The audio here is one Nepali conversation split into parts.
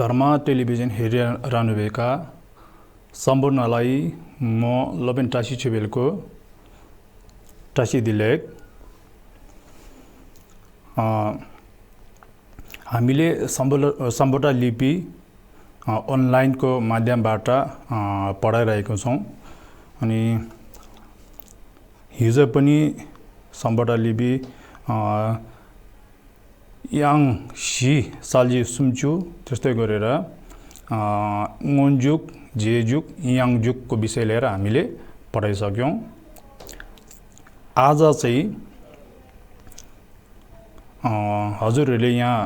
घरमा टेलिभिजन हेरिरहनुभएका सम्पूर्णलाई म लबेन टासी छेबेलको टासी दिलेक हामीले सम्बोटा लिपि अनलाइनको माध्यमबाट पढाइरहेको छौं अनि हिजो पनि सम्बोटा लिपि याङ सी साल्जी सुम्चु त्यस्तै गरेर ngонजुक जेजुक याङजुकको विषय लिएर हामीले पढाइसक्यौं। आज चाहिँ हजुरहरूले यहाँ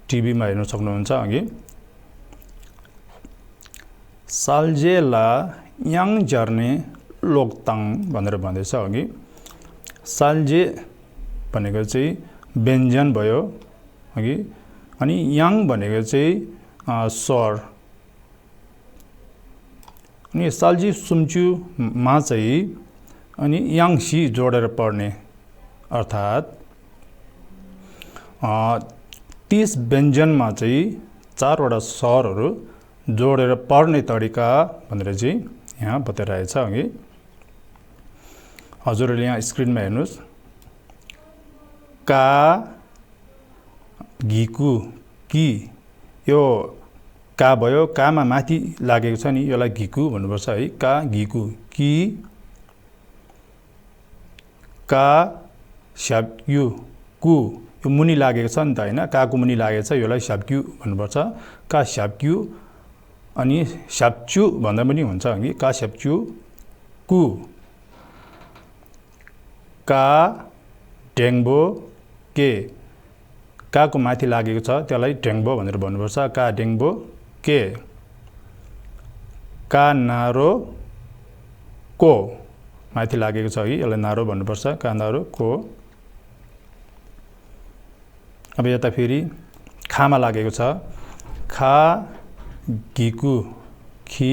टिभीमा हेर्न सक्नुहुन्छ अघि साल्जेला याङ जर्ने लोकताङ भनेर भन्दैछ अघि। साल्जे भनेको चाहिँ व्यञ्जन भयो अघि अनि याङ भनेको चाहिँ स्वर अनि साल्जी सुम्चु मा चाहिँ अनि याङसी जोडेर पढ्ने अर्थात् 30 व्यञ्जनमा चाहिँ 4 वटा स्वरहरू जोडेर पढ्ने तरिका भनेर चाहिँ यहाँ बताइरहेछ अघि। हजुरहरूले यहाँ स्क्रिनमा हेर्नुस् का गिकु कि यो का भयो कामा माथि लागेको छ नि यसलाई गिकु भन्नुपर्छ है। का गिकु कि का स्याप्यु कु यो मुनि लागेको छ नि त हैन काको मुनि लागेको छ यसलाई स्याप्यु भन्नुपर्छ। का स्याप्यु अनि स्याप्चु भन्दा पनि हुन्छ अघि का स्याप्चु कु का ढेङ्बो के काको माथि लागेको छ त्यसलाई ढेङ्बो भनेर भन्नुपर्छ। का ढेङ्बो के का नारो को माथि लागेको छ अघि यसलाई नारो भन्नुपर्छ। का नारो को। अब यता फेरि खामा लागेको छ खा गिकु खि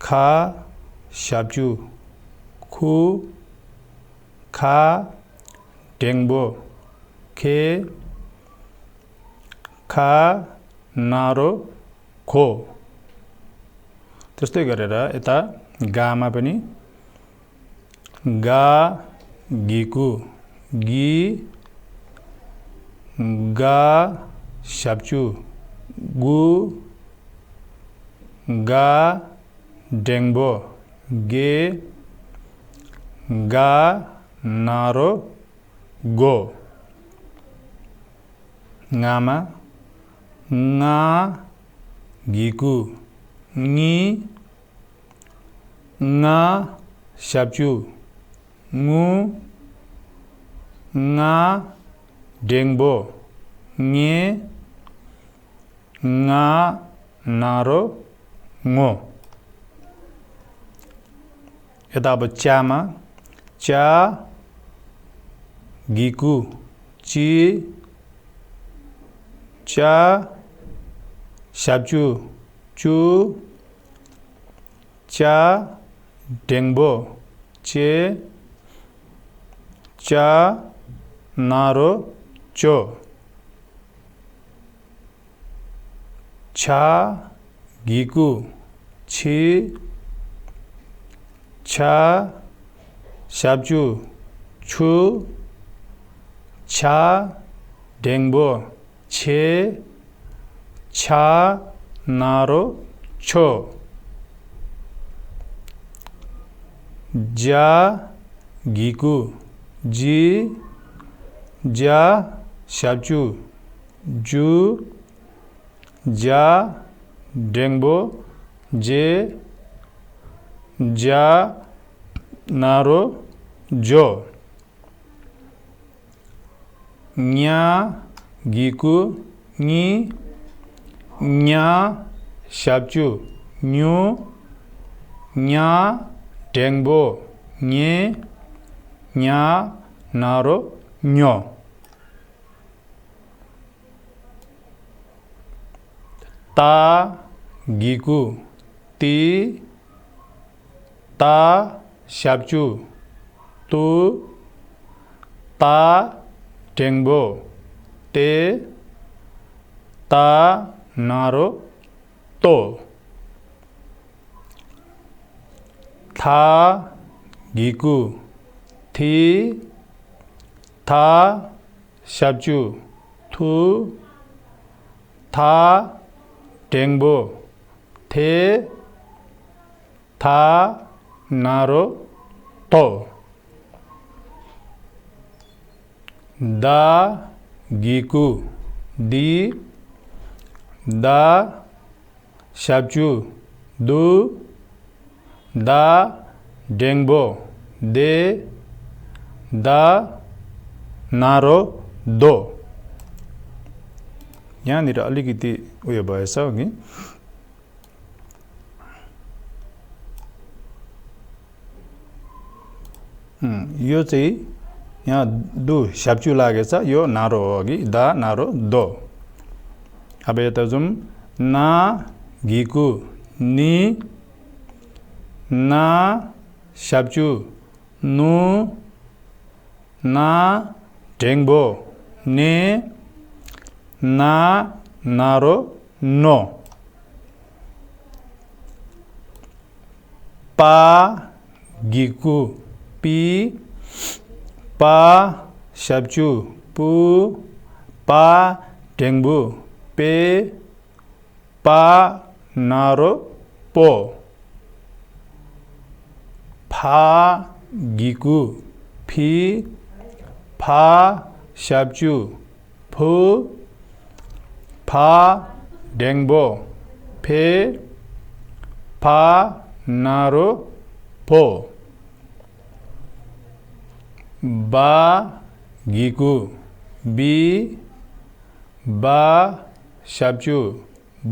खा स्याप्चु खु खा ढेङ्बो खे खा नारो खो। त्यस्तै गरेर यता गामा पनि गा गिकु गि गा स्याप्चु गु गा ढेङ्बो गे गा नारो गो। गामा nga giku ngi nga स्याप्चु ngु nga ढेङ्बो ङे nga नारो ngो। यता अब च्यामा च्या गिकु ची चा स्याप्चु चु चा ढेङ्बो चे चा नारो चो। छा गिकु छि छा स्याप्चु छु छा ढेङ्बो छे छा नारो छो। जा गिकु जी जा स्याप्चु जु जा ढेङ्बो जे जा नारो जो। न्या गिकु ङी न्या स्याप्चु न्यु न्या ढेङ्बो ङे न्या नारो न्यो। ता गिकु ती ता स्याप्चु तु ता ढेङ्बो ते ता नारो तो था गिकु थी था 샤브주 투 타 댕보 테 타 나로 또 다 기쿠 디 다 샤브주 두 दा डेङ्बो दे दा नारो दो यहाँनिर अलिकति उयो भएछ अघि यो चाहिँ यहाँ दु स्याप्चु लागेछ यो नारो हो अघि दा नारो दो अब यता जाउँ ना घिकु नि ना 샤브주 नु ना 댕보 ने ना नारो नो पा गिकु पी पा 샤브주 पु पा 댕부 पे पा नारो पो फा गिकु फी फा 샤브주 फु फा 댕보 फे फा नारो पो बा गिकु बी बा 샤브주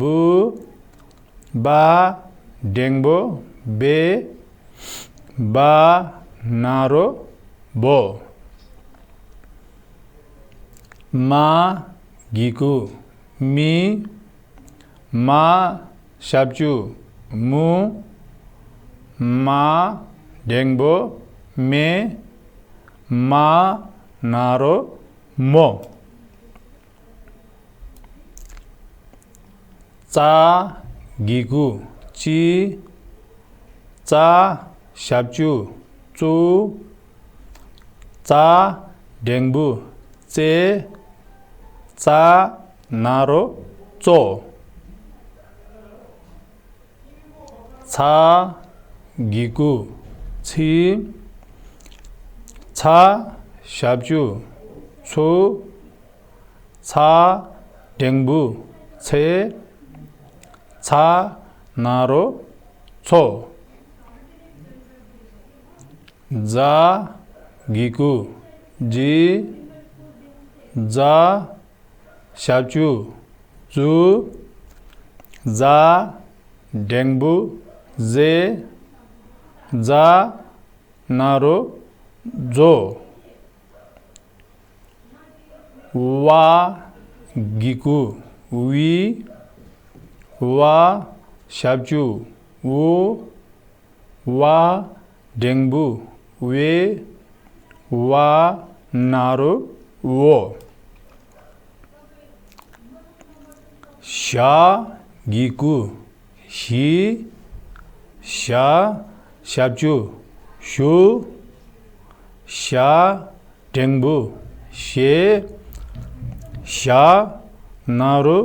बु बा 댕보 बे बा नारो बो मा गिकु मी मा 샤브주 मु मा 댕보 मे मा नारो मो चा गिकु ची चा 샤브주 쭈 चा 댕부 चे चा नारो चो 차 गिकु 치 차 샤브주 초 차 댕부 체 차 나로 초 जा गिकु जी जा 샤브주 जु जा 댕부 जे जा नारो जो वा गिकु वी वा 샤브주 우 वा 댕부 वे वा नारो वो शा गिकु शी शा 샤브주 शु शा 댕부 शे शा नारो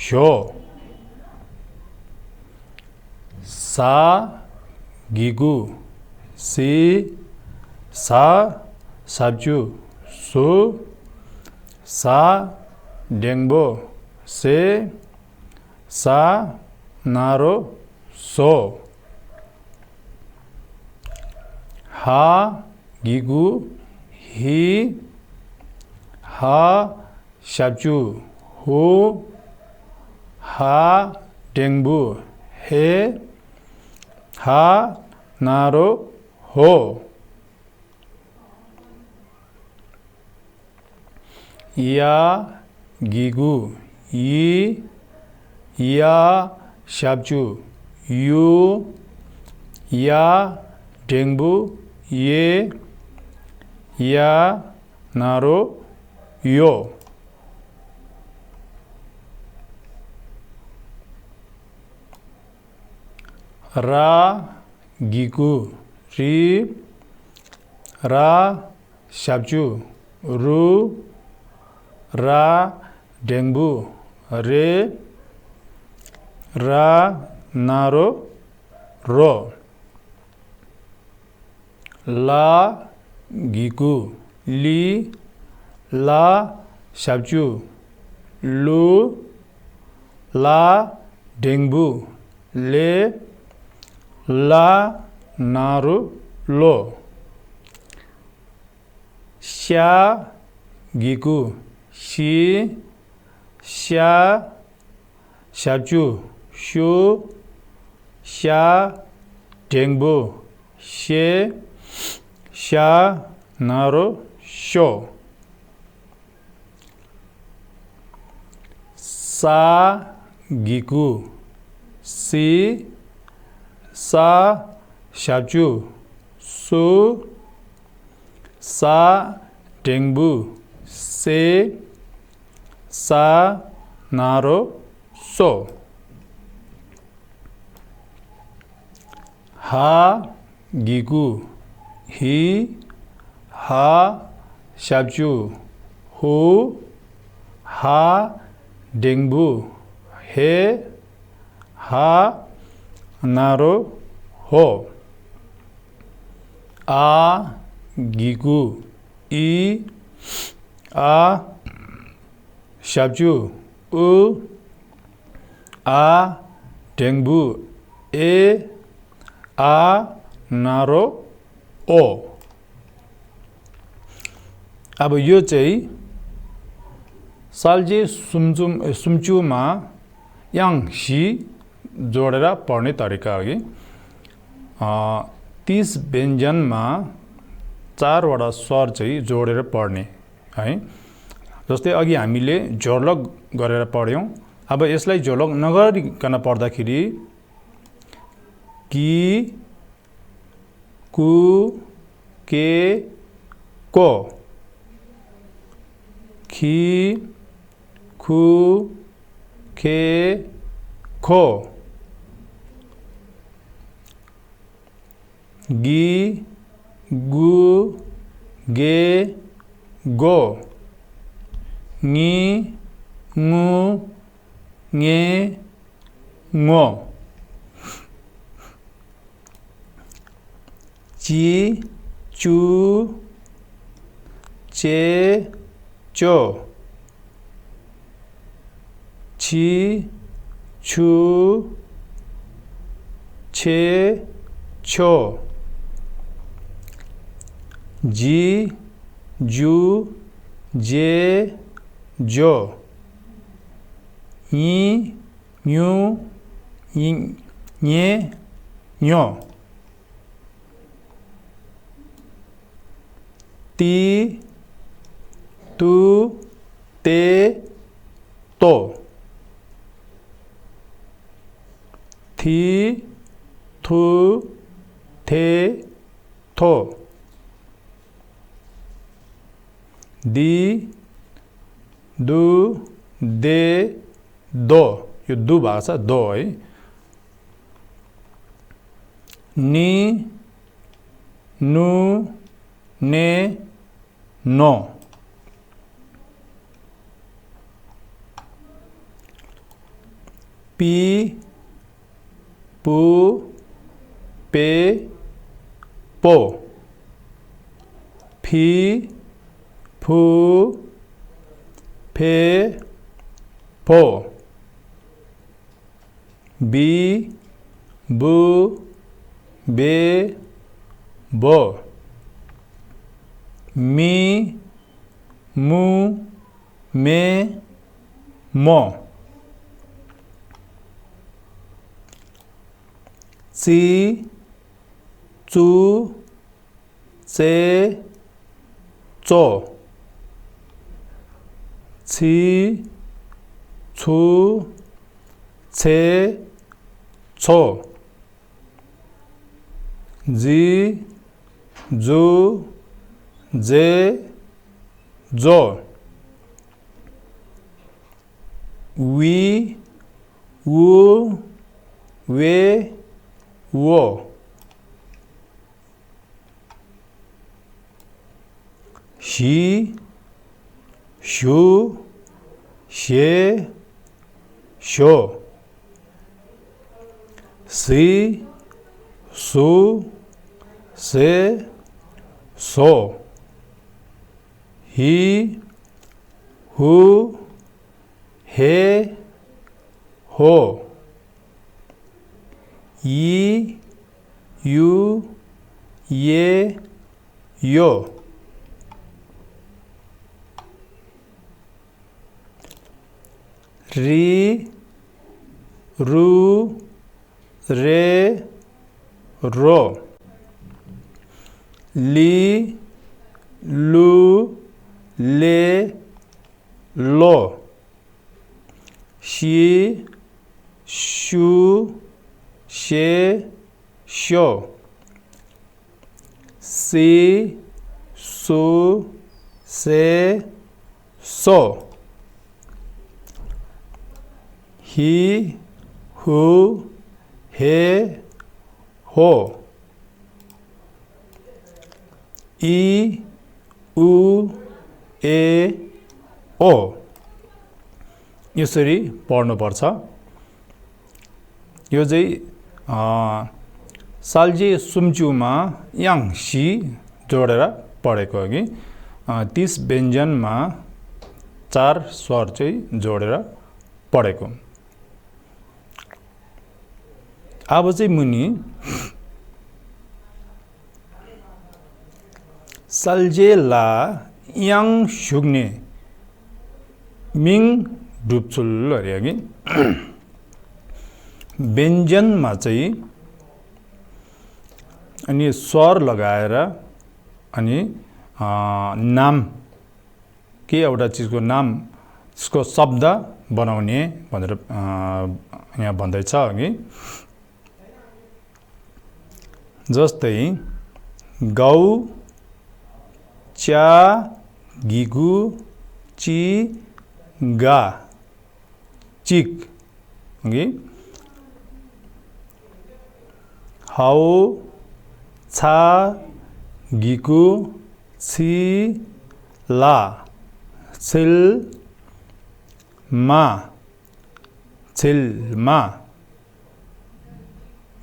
शो सा गिकु सी सा 샤브주 सु सा 댕보 से सा नारो सो हा गिकु ही हा 샤브주 हु हा 댕부 हे हा नारो हो या गिगु 이 या 샤브주 यू या 댕부 ये या नारो यो रा गिगु रि रा शाब्जु रु रा डेंगबु रे रा नारो रो ला गिगु ली ला शाब्जु लु ला डेंगबु ले ला नारो लो शा गिगु शी शा शाब्जु शु शा डेंगबु शे शा नारो शो सा गिगु सी सा शाब्जु सु सा डेंगबु से सा नारो सो हा गिगु ही हा शाब्जु हु हा डेंगबु हे हा नारो हो आ गिगु ई आ शाब्जु उ आ डेंगबु ए आ नारो ओ अब यो चाहिँ साल्जे सुम्चुमा याङ सी जोडेर पढ्ने तरिका हो कि 30 व्यञ्जनमा 4 वटा स्वर चाहिँ जोडेर पढ्ने है जस्तै अघि हामीले जोडलग गरेर पढ्यौं अब यसलाई जोडलग नगरिकन पढ्दाखेरि कि कु के को खी खु खे खो गी गु गे गो ङी ङु ङे ङो ची चू चे चो छी छू छे छो जी जू जे जो ई न्यू ञे ञो ती तू ते तो थी थू थे थो दी दु दे दो यो दु भाषा दो है नी नु ने नो पी पू पे पो फी फू फे फो बी बू बे बो मी मू मे मो ची चू चे चो छी छू छे छो जी जू जे जो वी वू वे वो, शी, शू, शे, शो, सी, सु, से, सो, ही, हु, हे, हो, यी, यू, ये, यो, री, रू, रे, रो, ली, लू, ले, लो, शी, शू, शे, शो, सी, सु, से, सो, ही, हु, हे, हो, ई, उ, ए, ओ यसरी पढ्नुपर्छ। यो चाहिँ साल्जे सुम्चुमा याङ सी जोडेर पढेको हो कि 30 व्यञ्जनमा 4 स्वर चाहिँ जोडेर पढेको। अब चाहिँ मुनि साल्जे ला याङ सुग्ने मिङ डुप्चुल अरे कि व्यञ्जनमा चाहिँ अनि स्वर लगाएर अनि नाम के एउटा चीजको नाम त्यसको शब्द बनाउने भनेर यहाँ भन्दैछ कि जस्तै गौ, चा, गिगु, ची, गा, चिक कि हाउ, छा, गिगु, सी, ला, छिल, मा, छिल्मा,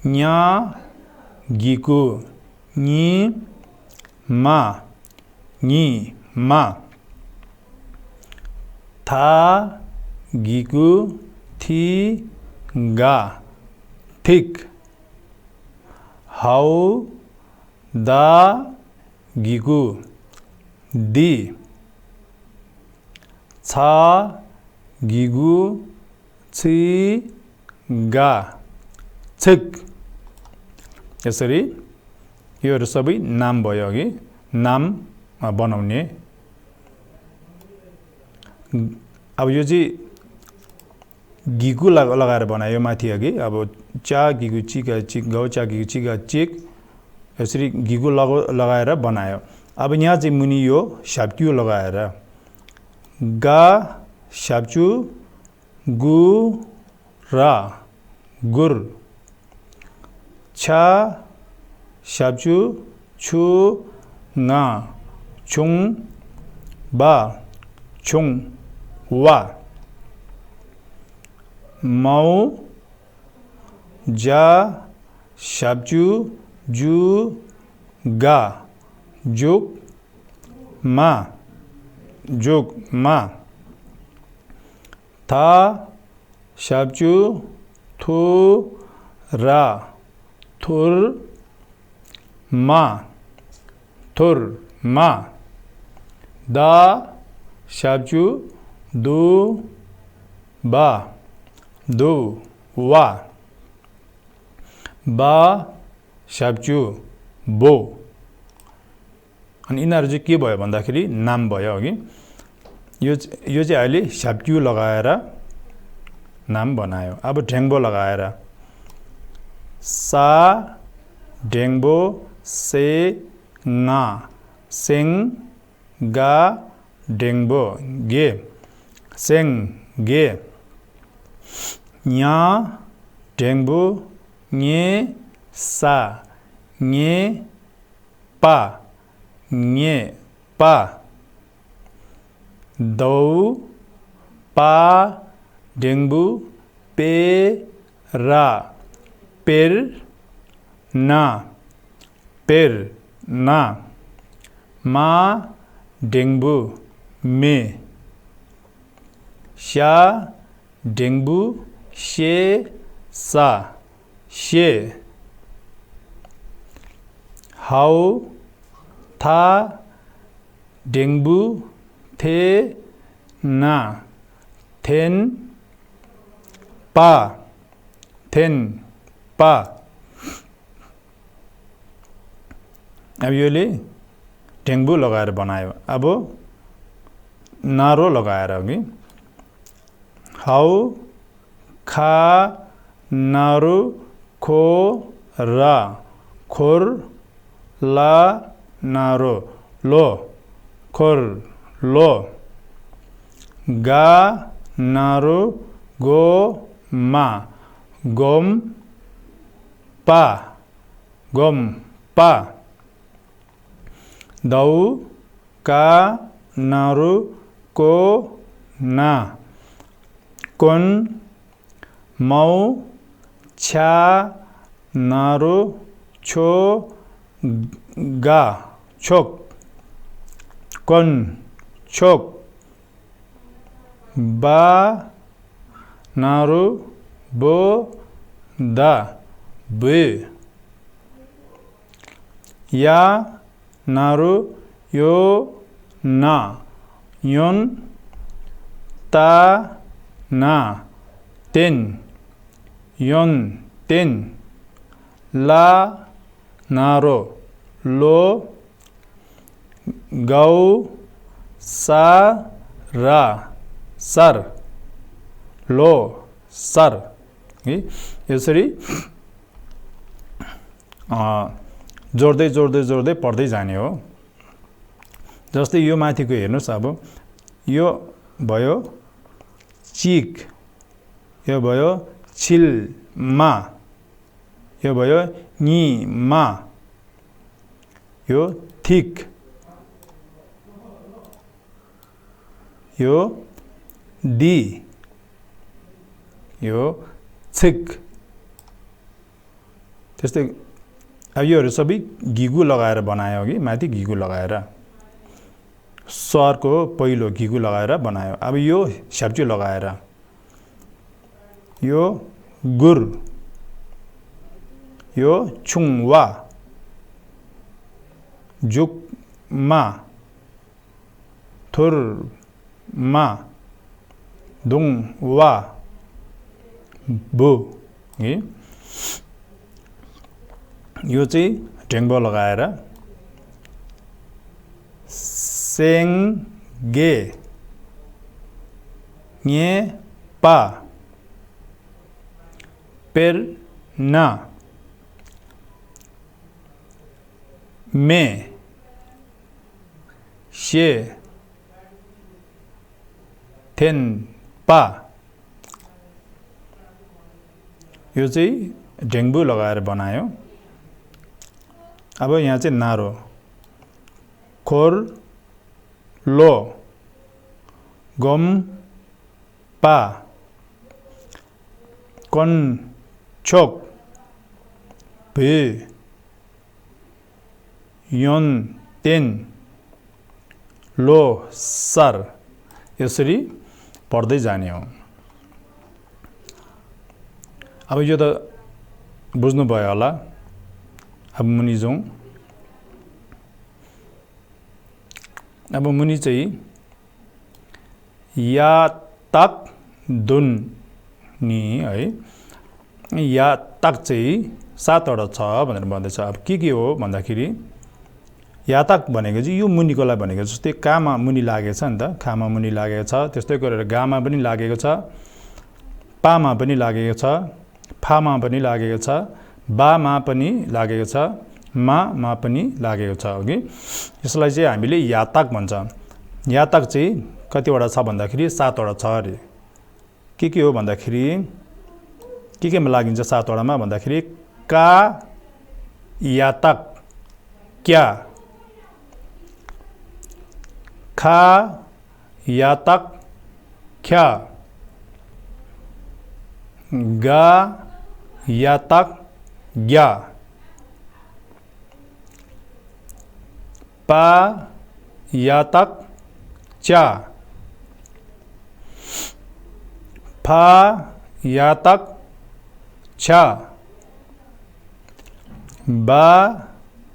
न्या, गिगु, नी, मा, नी, मा, था, गिगु, थी, गा, थिक, हाउ, दा, गिगु, दी, छा, गिगु, छि, गा, छिक। यसरी योहरू सबै नाम भयो कि नाम बनाउने। अब यो चाहिँ गिगु लगाएर बनायो माथि अघि। अब चा, गिगु, चिका, चिक, गौ, चा, गिगु, चिका, चिक यसरी गिगु लगाएर बनायो। अब यहाँ चाहिँ मुनि यो स्याप्क्यु लगाएर गा, स्याप्चु, गु, रा, गुर, छा, स्याप्चु, छु, nga, chung, ba, chung, wa, mau, ja, shabju, ju, ga, juk, ma, tha, shabju, thu, ra, thur, ma, थुर, मा, दा, स्याप्चु, दु, बा, दु, वा, बा, स्याप्चु, बो। अनि यिनीहरू चाहिँ के भयो भन्दाखेरि नाम भयो अघि। यो चाहिँ अहिले स्याप्क्यु लगाएर नाम बनायो। अब ढेङ्बो लगाएर सा, ढेङ्बो, से, nga, seng, ga, dengbo, ge, seng, ge, nya, dengbo, nye, सा ङे पा ङे पा दौ पा डेंगु पे रा पेर ना मा डेंगु में शा डेंगु शे सा शे हाउ था डेंगु थे ना थेन पा अब योले डेंगु लगाएर बनायो अब नारो लगाएर अघि हाउ खा नारु खो रा खोर ला नारो लो खोर लो गा नारु गो मा गोम पा दौ का नारु को ना कुन मौ छा नारु छो गा छोक कुन छोक बा नारु बो दा बे या नारु यो ना योन ता ना तेन योन तेन ला नारो लो गौ सा रा सर लो सर यसरी जोड्दै पढ्दै जाने हो जस्तै यो माथिको हेर्नुस् अब यो भयो चिक यो भयो छिल मा यो भयो नि मा यो थिक यो डी यो छिक त्यस्तै अब योहरू सबै घिगु लगाएर बनायो अघि माथि घिगु लगाएर स्वरको पहिलो घिगु लगाएर बनायो अब यो स्याप्चु लगाएर यो गुर यो छुङवा जुक मा थुर मा दुङ वा बु यो चाहिँ ढेङ्बो लगाएर सेङ गे ङे पा पेर ना मे शे थेन पा यो चाहिँ ढेङ्बु लगाएर बनायो अब यहाँ चाहिँ नारो खोर लो गम पा कन छोक भे योन तेन लो सर यसरी पढ्दै जाने हो अब यो त बुझ्नुभयो होला अब मुनि जाउँ अब मुनि चाहिँ या तक दुन नि है या तक चाहिँ 7 वटा छ भनेर भन्दैछ अब के हो भन्दाखेरि या तक भनेको चाहिँ यो मुनिकोलाई भनेको जस्तै कामा मुनि लागेको छ नि त खामा मुनि लागेको छ त्यस्तै गरेर गामा पनि लागेको छ पामा पनि लागेको छ फामा पनि लागेको छ बामा पनि लागेको छ मा पनि लागेको छ ओके यसलाई चाहिँ हामीले यातक भन्छ यातक चाहिँ कतिवटा छ भन्दाखेरि 7 वटा छ अरे के हो भन्दाखेरि केमा लागिन्छ 7 वटामा भन्दाखेरि का यातक क्या, खा यातक क्या, गा यातक ग्या, पा यातक चा, फा यातक छा, बा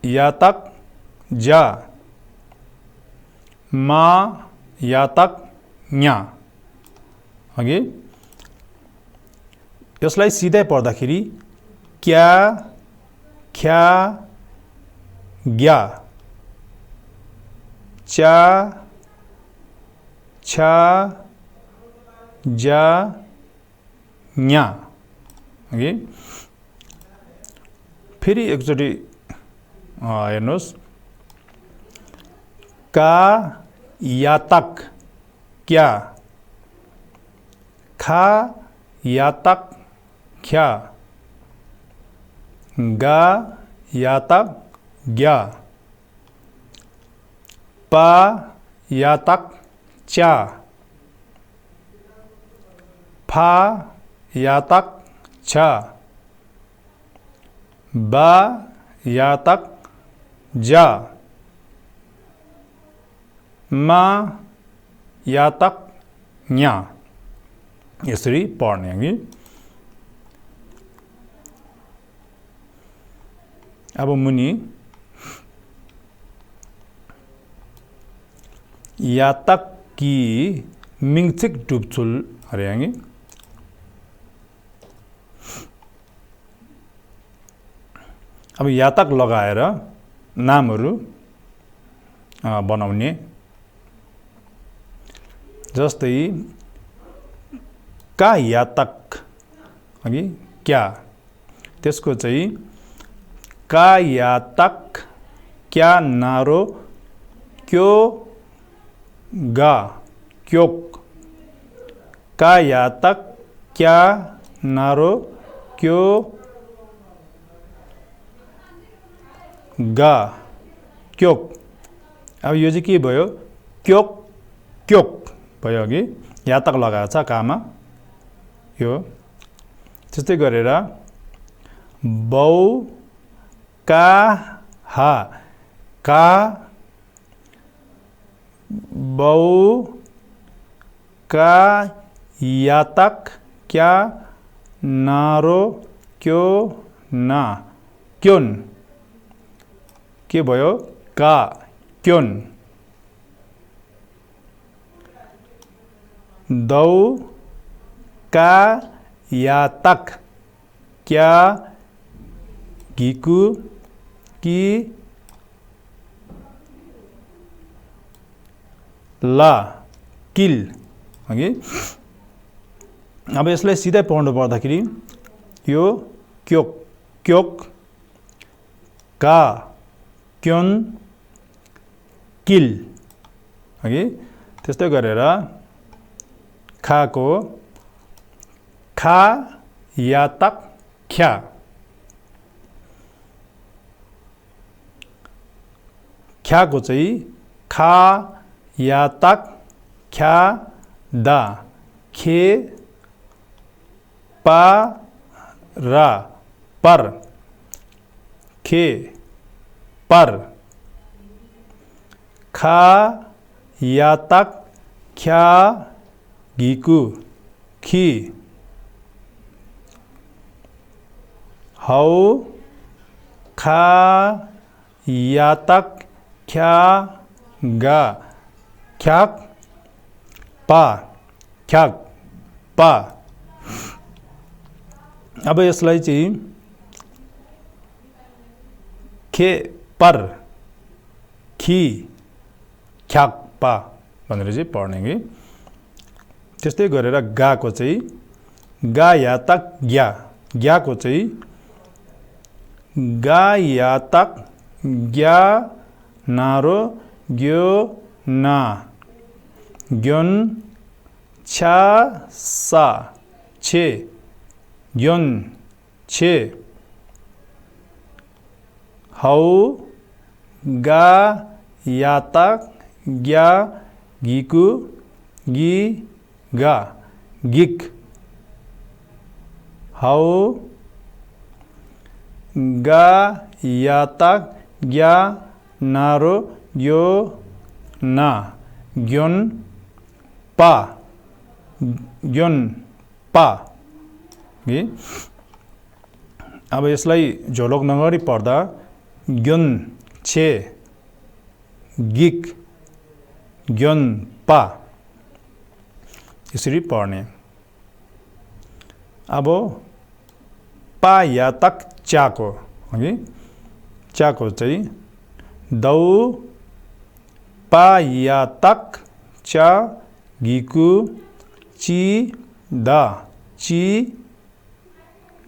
यातक जा, मा यातक न्या। अघि यसलाई सिधै पढ्दाखेरि क्या, ख्या, ग्या, चा, छा, जा, न्या। ओके, फेरि एकचोटि हेर्नुहोस्, का यातक क्या, खा यातक ख्या, गा यातक ग्या, पा यातक चा, फा यातक छा, बा यातक जा, मा यातक न्या। यसरी पढ्ने कि। अब मुनि यातक की मिङछिक डुब्छुल अरे कि। अब यातक लगाएर नामहरू बनाउने, जस्तै का यातक अघि क्या, त्यसको चाहिँ का यातक क्या नारो क्यो गा क्योक, का यातक क्या नारो क्यो गा क्योक। अब यो चाहिँ के भयो, क्योक क्योक भयो कि यातक लगाएको छ कामा यो। त्यस्तै गरेर बौ का हा, का बौ का यातक क्या नारो क्यो ना क्योन, के भयो का क्योन। दौ का यातक क्या गिकु कि ला किल। ओके, अब यसलाई सिधै पढ्नु पर्दाखेरि यो क्योक क्योक, का क्योन, किल। ओके, त्यस्तै गरेर खाको खा यातक ख्या, ख्याको चाहिँ खा यातक ख्या दा, खे पा रा पर, खे पर। खा यातक ख्या गिकु खी, हौ खा यातक ख्या गा ख्याक पा, ख्याक पा। अब यसलाई चाहिँ खे पर खी ख्याक पा भनेर चाहिँ पढ्ने कि। त्यस्तै गरेर गाको चाहिँ गा यातक ग्या, ग्याको चाहिँ गा यातक ग्या नारो ग्यो ना, ग्योन छा सा छे, ग्योन छे। हौ गा यातक ग्या गिकु गी गा गिक हौ गा यातक ग्या नारो यो ना ग्योन पा अब यसलाई झोलक नगरी पढ्दा ग्योन छे गिक ग्योन पा यसरी पढ्ने। अब पा यातक चाको हगि चाको चाहिँ दौ पा यातक चा गिकु ची दा ची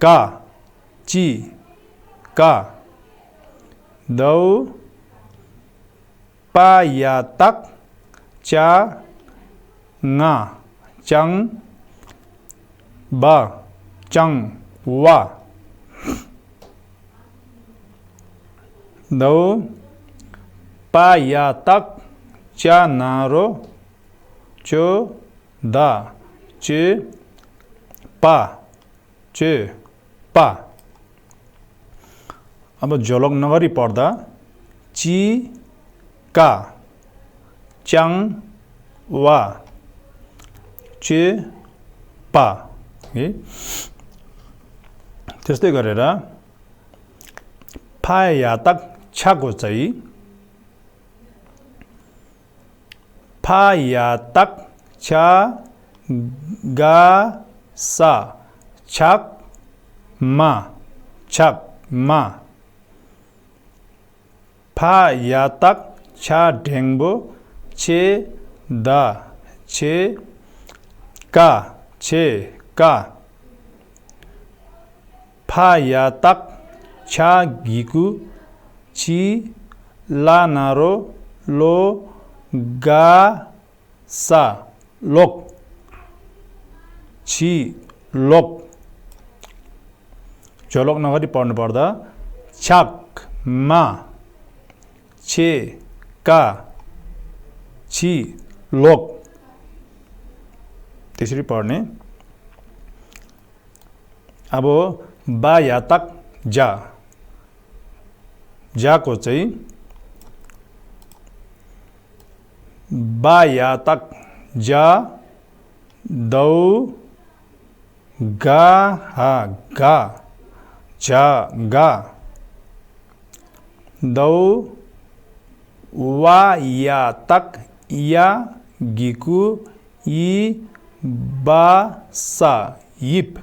का दौ पा यातक चा nga chang ba chang wa दौ पा यातक चा नारो चो दा चे पा अब झोलक नगरी पढ्दा ची का चाङ वा चे पा त्यस्तै गरेर फा यातक छाको चाहिँ फा यातक छा गा सा छक मा फा यातक छा ढेंगबो छे दा छे का फा यातक छा गिकु ची ला नारो लो गा सा लोक ची लोक झोलक नगरी पढ्नु पर्दा छक मा छे का ची लोक त्यसरी पढ्ने। अब बा यातक जाको चाहिँ बा यातक जा दौ गा हा गा जा गा दौ वा यातक या गिकु ई बा सा यिप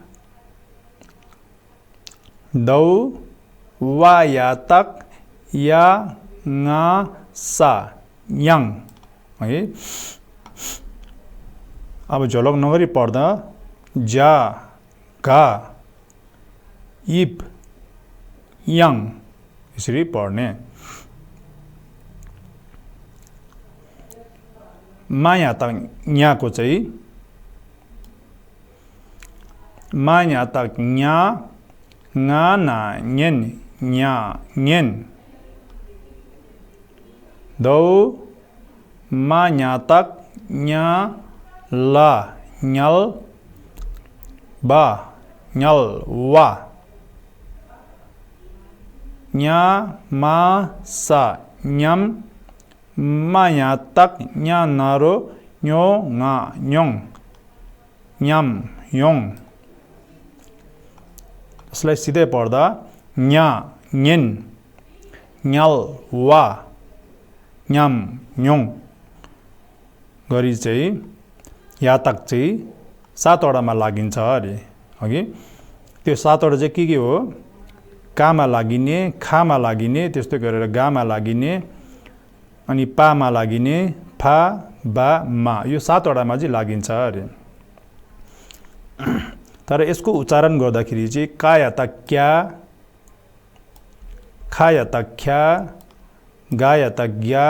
दौ वा यातक या nga सा याङ है। अब झोलक नगरी पढ्दा जा गा इप याङ यसरी पढ्ने। मा यातक न्याको चाहिँ मा यातक न्या nga na nyen nya nyen दौ मा यातक nya la nyal ba nyal wa nya ma sa nyam मा यातक nya naro nyo nga nyong nyam yong यसलाई सिधै पढ्दा न्या न्येन न्याल वा न्याम न्योङ गरी चाहिँ यातक चाहिँ 7 वटामा लागिन्छ अरे अघि। त्यो 7 वटा चाहिँ के हो? कामा लागिने, खामा लागिने, त्यस्तै गरेर गामा लागिने, अनि पामा लागिने, फा बा मा यो 7 वटामा चाहिँ लागिन्छ अरे। तर यसको उच्चारण गर्दाखेरि चाहिँ का यातक क्या, खा यातक ख्या, गा यातक ग्या,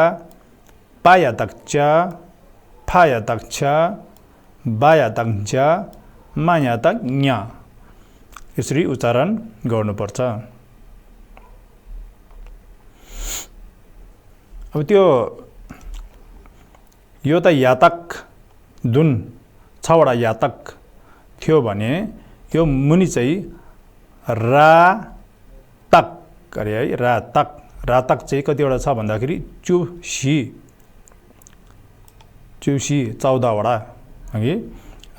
पा यातक चा, फा यातक छा, बा यातक झा, मा यातक न्या यसरी उच्चारण गर्नुपर्छ। अब त्यो यो त यातक जुन 6 वटा यातक थियो भने यो मुनि चाहिँ रातक अरे है रातक चाहिँ कतिवटा छ भन्दाखेरि चुसी 14 वटा हगि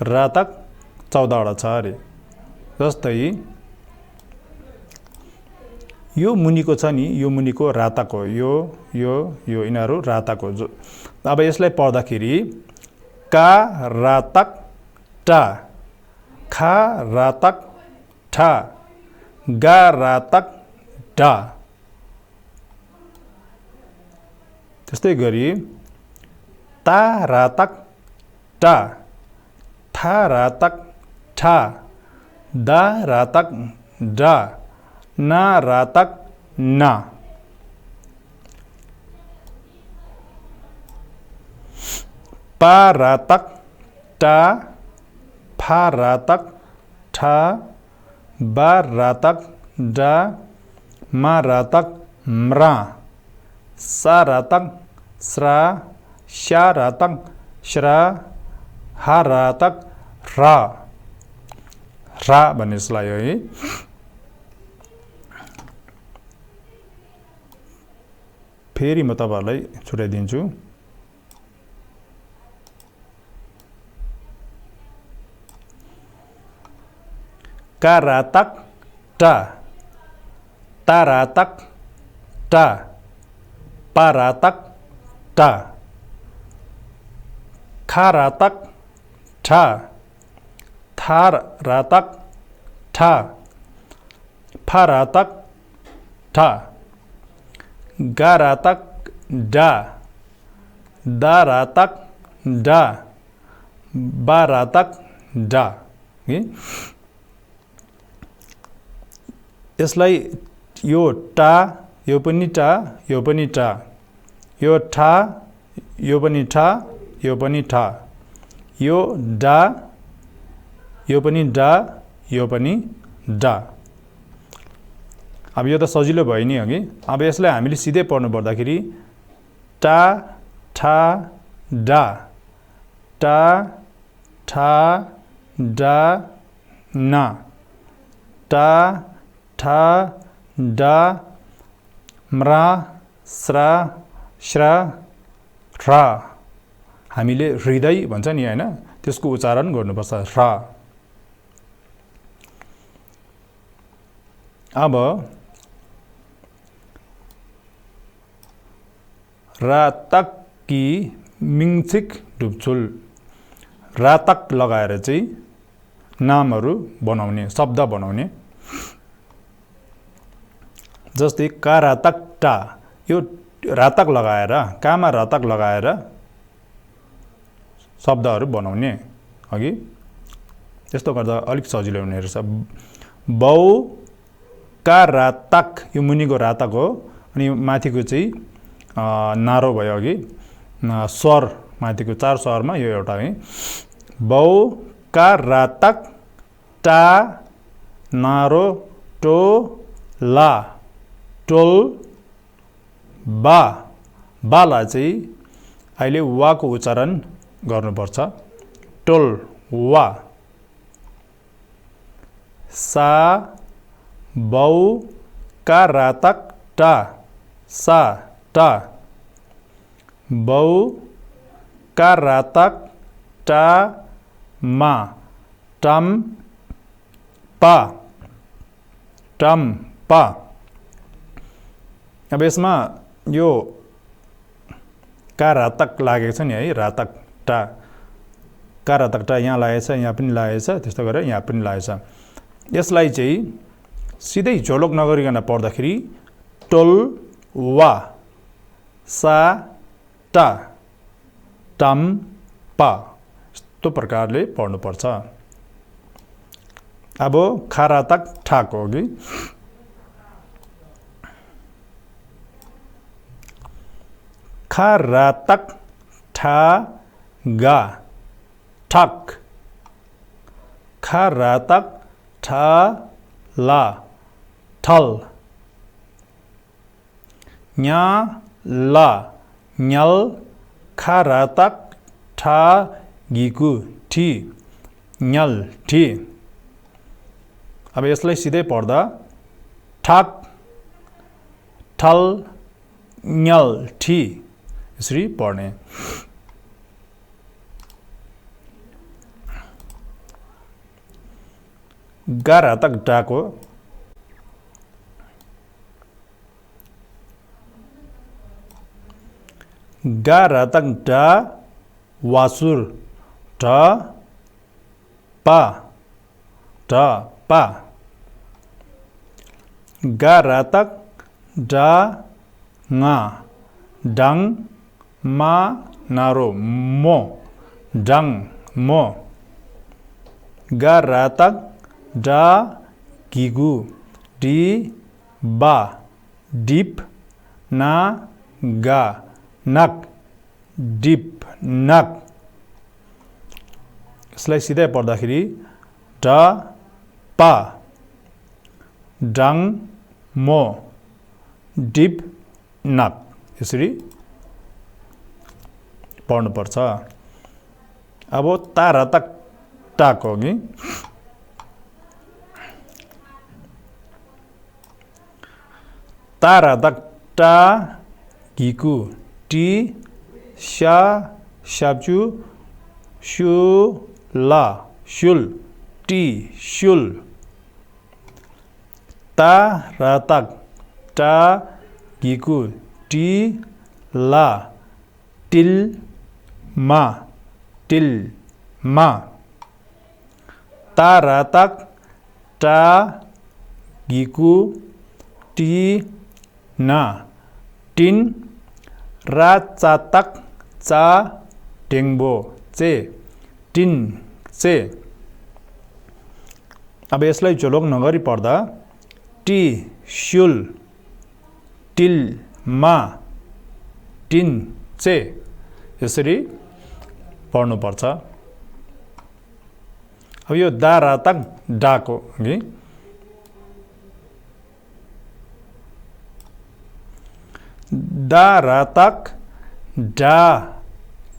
रातक 14 वटा छ अरे। जस्तै यो मुनिको छ नि, यो मुनिको रातक हो, यो यिनीहरू रातक हो। अब यसलाई पढ्दाखेरि का रातक टा, खा रातक ठा, गा रातक डा। त्यस्तै गरी ता रातक टा, था रातक ठा, दा रातक डा, ना रातक ना। पा रातक टा, फा रातक ठा, बा रातक डा, मा रातक म्रा, सा रातक स्रा, शा रातक श्रा, हा रातक रा। रा भन्ने यसलाई है। फेरि म तपाईहरुलाई छुटाइदिन्छु। का रातक टा, ता रातक टा, पा रातक टा, खा रातक ठा, था रातक ठा, फा रातक ठा, गा रातक डा, दा रातक डा, बा रातक डा। यसलाई यो टा, यो पनि टा, यो पनि टा, यो ठा, यो पनि ठा, यो पनि ठा, यो डा, यो पनि डा, यो पनि डा। अब यो त सजिलो भयो नि अघि। अब यसलाई हामीले सिधै पढ्नु पर्दाखेरि टा, ठा, डा, टा, ठा, डा, ना, टा, ठा, डा, म्रा, स्रा, श्रा, रा। हामीले हृदय भन्छ नि हैन, त्यसको उच्चारण गर्नुपर्छ रा। अब रातक कि मिङसिक ढुप्चुल, रातक लगाएर चाहिँ नामहरू बनाउने, शब्द बनाउने। जस्तै का रातक टा, यो रातक लगाएर, कामा रातक लगाएर शब्दहरू बनाउने अघि। त्यस्तो गर्दा अलिक सजिलो हुने रहेछ। बौ का रातक, यो मुनिको रातक हो अनि माथिको चाहिँ नारो भयो अघि। स्वर माथिको 4 स्वरमा यो एउटा है। बौ का रातक टा, नारो टो ला, टोल बा। बालाई चाहिँ अहिले वाको उच्चारण गर्नुपर्छ, टोल वा। सा बौ का रातक टा, सा टा, बौ का रातक टा, मा, टम पा, टम पा। अब यसमा यो का रातक लागेको छ नि है, रातक टा, का रातक टा यहाँ लागेको छ, यहाँ पनि लागेको छ, त्यस्तो गरेर यहाँ पनि लागेको छ। यसलाई चाहिँ सिधै झोलक नगरिकन पढ्दाखेरि टोल वा, सा टा, टम पा, यस्तो प्रकारले पढ्नुपर्छ। अब खा रातक ठाको होगी। खा रातक ठा गा, ठक। खा रातक ठा ला, ठल। न्या ला न्यल खा रातक ठा गिकु ठी न्यल ठी। अब यसलाई सिधै पढ्दा ठक ठल न्यल ठी यसरी पढ्ने। गा रातक डाको गा रातक डा वासुर ढ पा गा रातक डा ङा डङ मा नारो मो डङ मो गा रातक डा गिगु डी बा डिप ना गा नक डिप नक। यसलाई सिधै पढ्दाखेरि ड पा डङ मो डिप नक यसरी पढ्नुपर्छ। अब तारा तक टाको अघि तारा तक टा गिकु टी शा शाब्चु शु ला शुल टी शुल ता रातक टा गिकु टी ला टिल मा ता रातक टा गिकु टी ना टिन रा चातक चा टेङ्बो चे टिन चे। अब यसलाई जोलोक नगरी पढ्दा टी शुल टिल मा टिन चे यसरी पढ्नुपर्छ। अब यो दा रातक डाको अघि दा रातक डा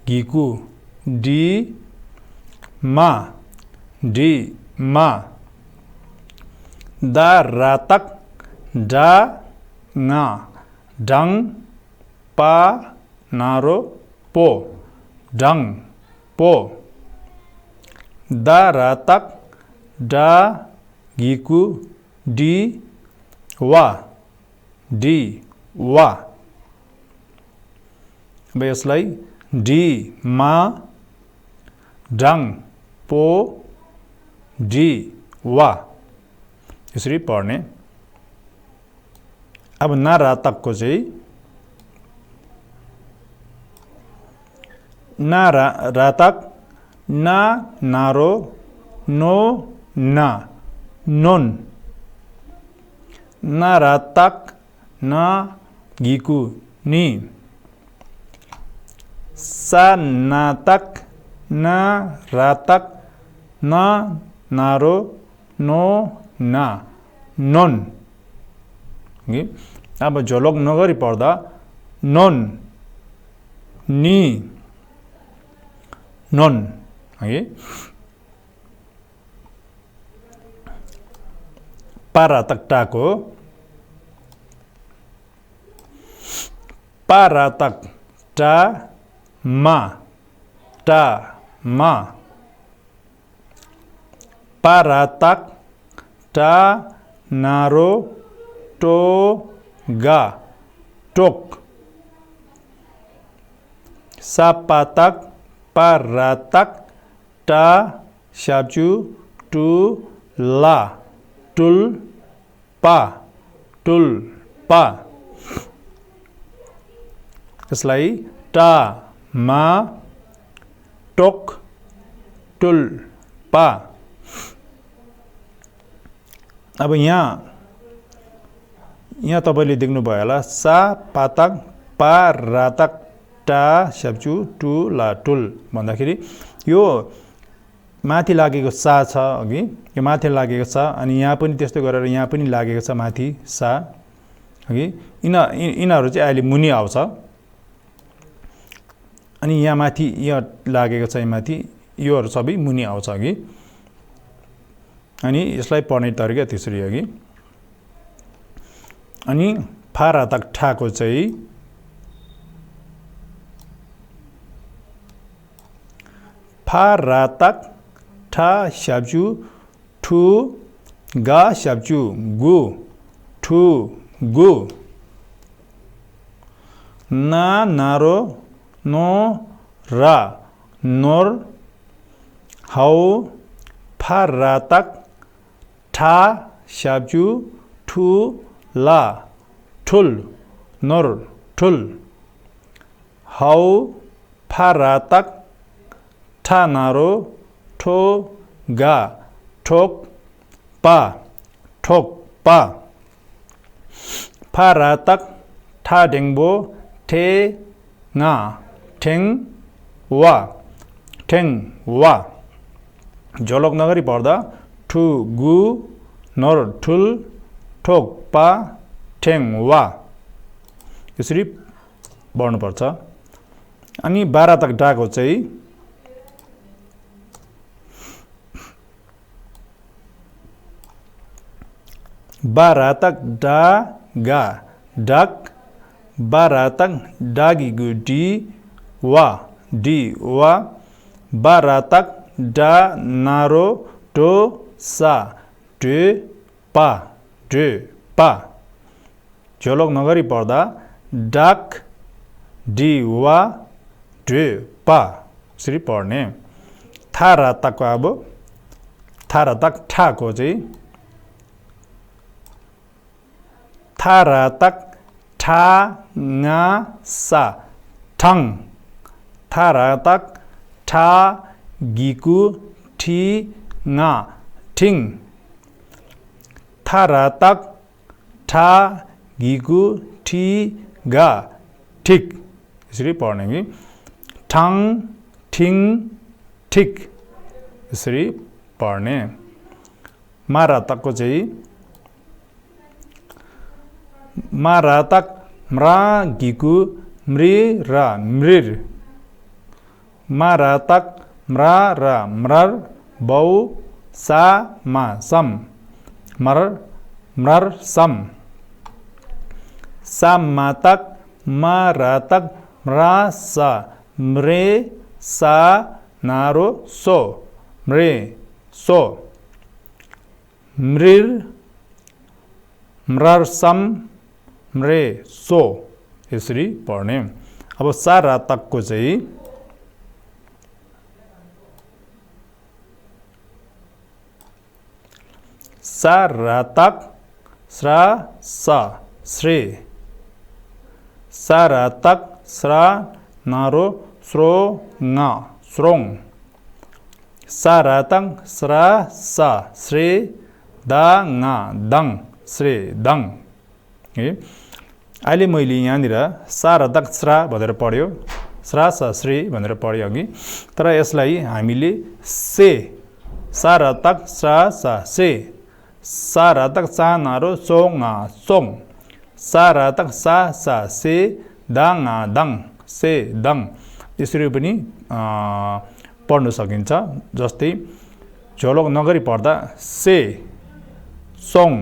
गिकु डी मा दा रातक डा ङा डङ पा नारो पो डङ पो दा रातक डा गिकु डी वा अब यसलाई डी मा डङ पो डी वा यसरी पढ्ने। अब ना रातकको चाहिँ ना रातक ना नारो नो ना नोन ना रातक ना गिकु नी सा नातक ना रातक ना नारो नो ना नोन। अब झोलोक नगरी पढ्दा नोन नी नोन है। पारातक टाको पारातक टा मा पारातक टा नारो टो गा टोक सापातक पारातक टा शाब्चु टु ला टुल पा यसलाई टा मा टोक टुल पा। अब यहाँ तपाईले देख्नुभयो होला सा पातक पा रातक टा शाब्चु टु ला टुल भन्दाखेरि यो माथि लागेको सा छ अघि यो माथि लागेको छ अनि यहाँ पनि त्यस्तो गरेर यहाँ पनि लागेको छ माथि सा अघि यिनीहरू चाहिँ अहिले मुनि आउँछ अनि यहाँ माथि यहाँ लागेको छ, यहाँ माथि योहरू सबै मुनि आउँछ अघि। अनि यसलाई पढ्ने तरिका त्यसरी अघि। अनि फा रा तक ठाको चाहिँ फा रा तक ठा स्याब्जु ठु गा स्याब्जु गु ठु गु ना नारो नो रा नोर हाउ फा रा तक ठा स्याब्जु ठु ला ठुल नोर ठुल हाउ फा रा तक ठा नारो ठो गा ठोक पा ठोक पा फा रा तक ठा डेङ्बो ठे nga ठेङ वा झोलक नगरी पढ्दा ठु गु नर ठुल ठोक पा ठेङ वा यसरी पढ्नुपर्छ। अनि 12 तक डाको चाहिँ बारा तक डा गा डक बारा तक डागी गु डी वा बारा तक डा नारो डो सा डे पा झोलक नगरी पढ्दा डाक डी वा डे पा यसरी पढ्ने। थारा तकको अब थारा तक ठाको चाहिँ थारा तक ठा nga सा ठङ थारा तक ठा गिकु ठी nga ठिङ थारा तक ठा गिकु ठी गा ठिक यसरी पढ्ने कि ठङ ठिङ ठिक यसरी पढ्ने। मारा तकको चाहिँ मारा तक म्रा गिकु म्रि रा मृर मारा तक म्रा रा म्रर बौ सा मा सम मर म्रर सम सामा तक मारा तक म्रा सा म्रे सा नारो सो म्रे सो मृर म्रर सम म्रे सो यसरी पढ्ने। अब सारा तकको चाहिँ सारा तक स्रा सा श्रे सारा तक स्रा नारो स्रो nga स्रोङ सारा तक स्रा सा श्रे दा nga दङ श्रे दङ। अहिले मैले यहाँनिर सारा तक स्रा भनेर पढ्यो स्रा सा श्रे भनेर पढ्यो अघि, तर यसलाई हामीले से सारा तक स्रा सा से सारा तक सा नारो सोङा सोङ सारा तक सा सा से दाङा दङ से दङ यसरी पनि पढ्न सकिन्छ। जस्तै झोलक नगरी पढ्दा से सोङ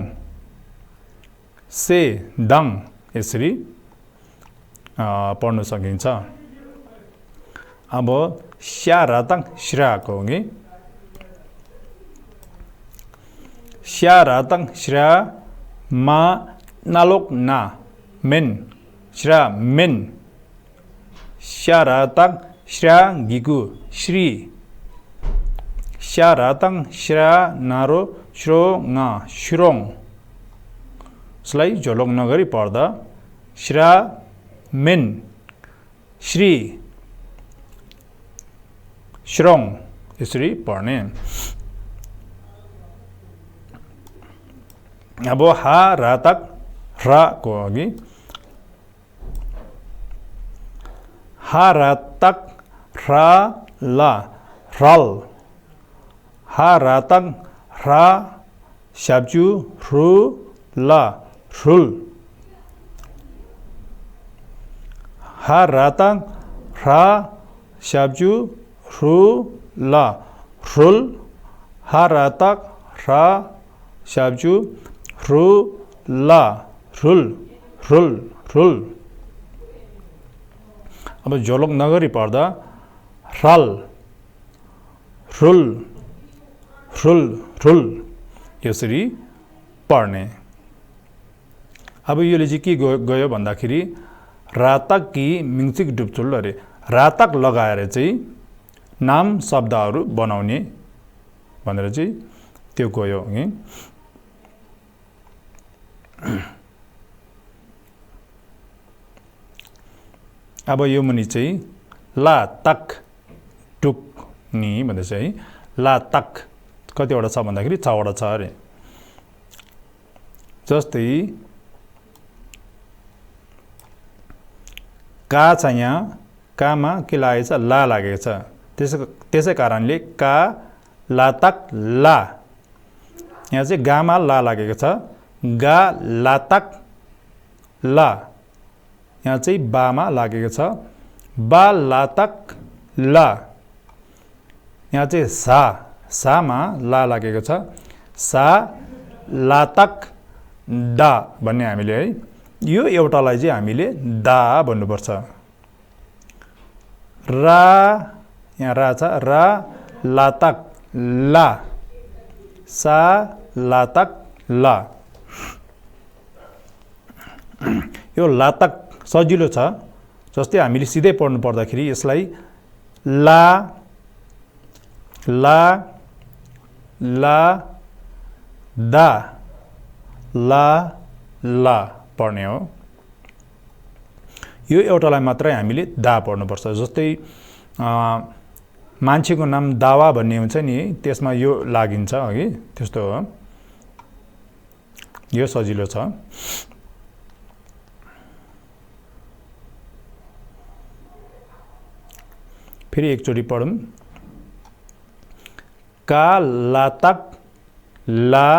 से दङ यसरी पढ्न सकिन्छ। अब स्यारा तक श्राको हो कि स्यारा तक श्रा मा नालोक ना मेन श्रा मेन स्यारा तक श्रा गिगु श्री स्यारा तक श्रा नारो श्रो nga श्रोङ यसलाई झोलक नगरी पढ्दा श्रा मेन श्री श्रोङ यसरी पढ्ने। अब हा रा तक रा को अघि हा रा तक रा ला रल हा रा तक रा स्याब्जु रु ला रुल हा रा तक रा स्याब्जु ह्रु ला ह्रुल हा रा तक रा स्याब्जु ह्रु ला ह्रुल ह्रुल ह्रुल। अब झोलक नगरी पढ्दा ह्राल ह्रुल ह्रुल ह्रुल यसरी पढ्ने। अब योले चाहिँ के गयो भन्दाखेरि रातक कि मिङसिक डुप्चुल अरे रातक लगाएर चाहिँ नाम शब्दहरू बनाउने भनेर चाहिँ त्यो गयो है। अब यो मुनि चाहिँ ला तक टुक नि भन्दै छ है। ला तक कतिवटा छ भन्दाखेरि 6 वटा छ अरे। जस्तै का छ यहाँ, कामा के लागेको छ ला लागेको छ, त्यसै कारणले का ला तक ला। यहाँ चाहिँ गामा ला लागेको छ, गा ला तक ला। यहाँ चाहिँ बामा लागेको छ, बा ला तक ला। यहाँ चाहिँ सामा ला लागेको छ, सा ला तक डा भन्ने हामीले है। यो एउटालाई चाहिँ हामीले दा भन्नुपर्छ। रा यहाँ रा छ, रा ला तक ला, सा ला तक ला। यो ला तक सजिलो छ। जस्तै हामीले सिधै पढ्नु पर्दाखेरि यसलाई ला ला ला दा ला ला पढ्ने हो। यो एउटालाई मात्रै हामीले दा पढ्नुपर्छ। जस्तै मान्छेको नाम दावा भन्ने हुन्छ नि, त्यसमा यो लागिन्छ है, त्यस्तो हो। यो सजिलो छ। फेरि एकचोटि पढौँ। का ला तक ला,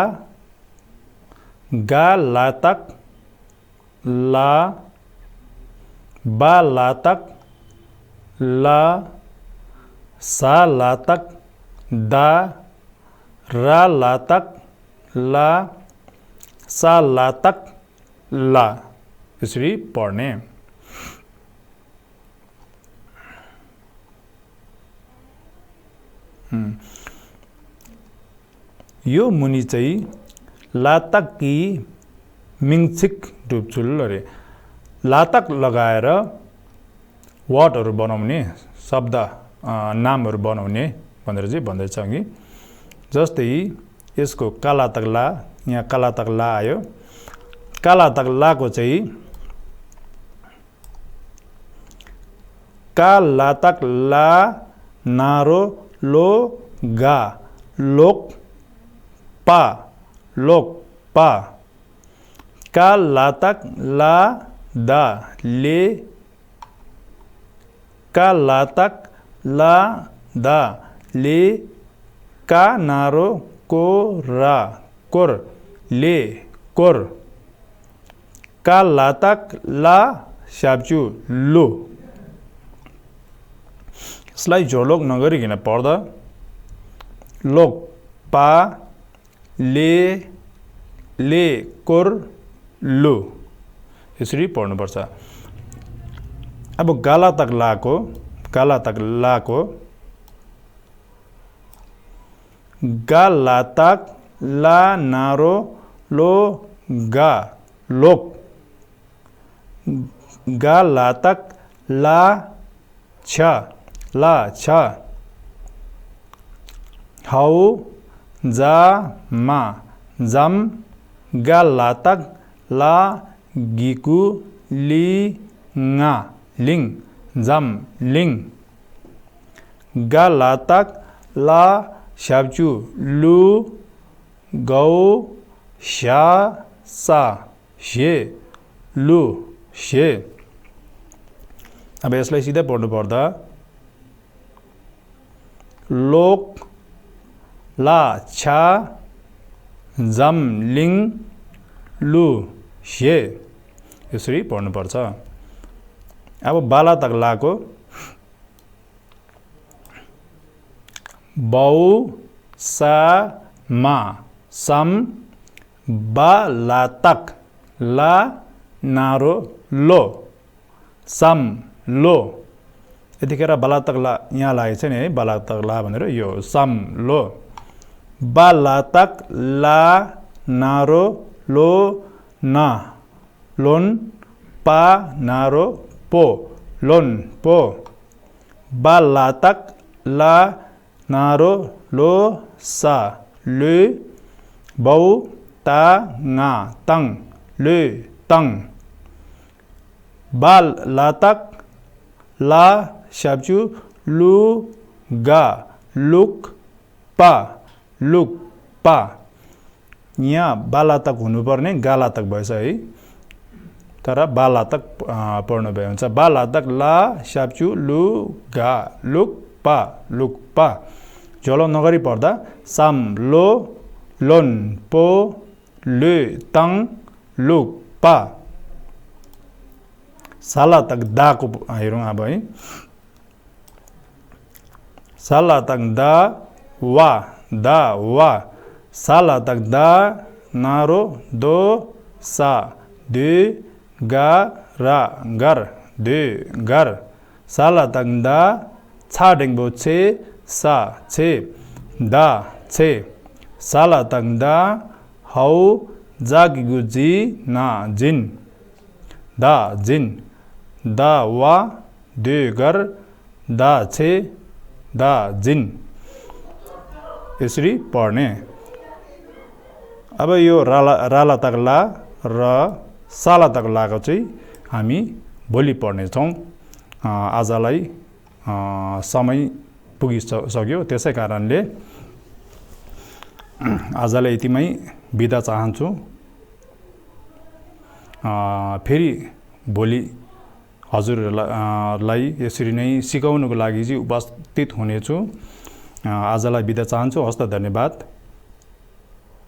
गा ला तक ला, बा ला तक ला, सा ला तक दा, रा ला तक ला, सा ला तक ला। यसरी पढ्ने। यो मुनि चाहिँ लातक कि मिङसिक डुप्चुल अरे लातक लगाएर वर्डहरू बनाउने, शब्द नामहरू बनाउने भनेर चाहिँ भन्दैछ कि। जस्तै यसको काला तक ला, यहाँ काला तक ला आयो। काला तक लाको चाहिँ काला तक ला नारो लो गा लोक पा लोक पा। काला तक ला दा ले, काला तक ला दा ले, का नारो को रा कोर ले कोर। काला तक ला स्याप्चु लो। यसलाई झोलोक नगरिकन पढ्दा लोक पा ले कोर लो यसरी पढ्नुपर्छ। अब गाला तक लाको गाला तक ला नारो लो गा लोक। गाला तक ला छ हाउ जा मा जम। गाला तक ला गिकु ली ङा लिङ जम लिङ। गाला तक ला स्याप्चु लु गौ स्या सा शे लु शे। अब यसलाई सिधै पढ्नु पर्दा लोक ला छा जम लिङ लु शे यसरी पढ्नुपर्छ। अब बाला तक लाको बौ सा मा सम बा ला तक ला नारो लो सम लो। यतिखेर बाला तक ला यहाँ लागेको छ नि है, बाला तक ला भनेर यो सम लो। बाला तक ला नारो लो ना लोन पा नारो पो लोन पो। बाला तक ला नारो लो सा लु बौ ता nga तंग लु तंग। बाला तक ला स्याब्जु लु गा लुक पा लुक पा। यहाँ बाला तक हुनुपर्ने गाला तक भएछ है, तर बाला तक पढ्नु भए हुन्छ। बाला तक ला स्याब्जु लु गा लुक पा। झोलो नगरी पढ्दा साम लो लोन पो लु तङ लुक पा। साला तक दाको हेरौँ अब है। साला तक दा वा साला तक दा नारो दो सा दु गा रा गर दु गर। साला तक दा छा डेङ्बो छे सा छे दा छे। साला तक दा हौ जागिगु जी ना जिन दा जिन। दा वा दु गर दा छे दा जिन। यसरी पढ्ने। अब यो राला तक ला र साला तक लाको चाहिँ हामी भोलि पढ्नेछौँ। आजलाई समय पुगिसक्यो, त्यसै कारणले आजलाई यतिमै बिदा चाहन्छु। फेरि भोलि हजुरहरूलाई यसरी नै सिकाउनुको लागि चाहिँ उपस्थित हुनेछु। आजलाई बिदा चाहन्छु। हस्त धन्यवाद।